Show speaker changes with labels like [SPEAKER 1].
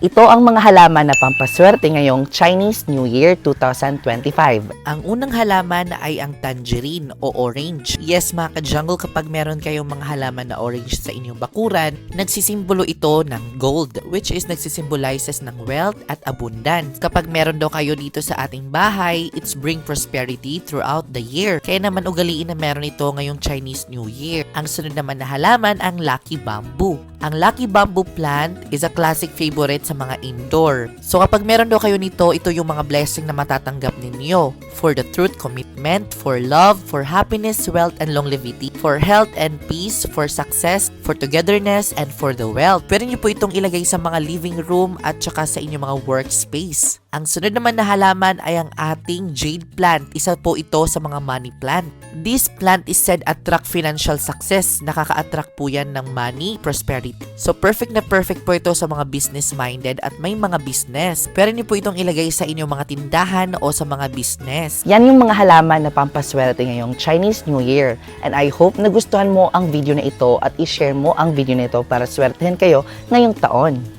[SPEAKER 1] Ito ang mga halaman na pampaswerte ngayong Chinese New Year 2025.
[SPEAKER 2] Ang unang halaman ay ang tangerine o orange. Yes mga ka-jungle, kapag meron kayong mga halaman na orange sa inyong bakuran, nagsisimbolo ito ng gold, which is nagsisymbolizes ng wealth at abundance. Kapag meron daw kayo dito sa ating bahay, it's bring prosperity throughout the year. Kaya naman ugaliin na meron ito ngayong Chinese New Year. Ang sunod naman na halaman ang lucky bamboo. Ang lucky bamboo plant is a classic favorite sa mga indoor. So kapag meron daw kayo nito, ito yung mga blessing na matatanggap ninyo. For the truth, commitment, for love, for happiness, wealth, and longevity, for health and peace, for success, for togetherness, and for the wealth. Pwede nyo po itong ilagay sa mga living room at saka sa inyong mga workspace. Ang sunod naman na halaman ay ang ating jade plant. Isa po ito sa mga money plant. This plant is said attract financial success. Nakaka-attract po yan ng money, prosperity. So perfect na perfect po ito sa mga business-minded at may mga business. Pwede niyo po itong ilagay sa inyong mga tindahan o sa mga business.
[SPEAKER 1] Yan yung mga halaman na pampaswerte ngayong Chinese New Year. And I hope nagustuhan mo ang video na ito at i-share mo ang video na ito para swertehin kayo ngayong taon.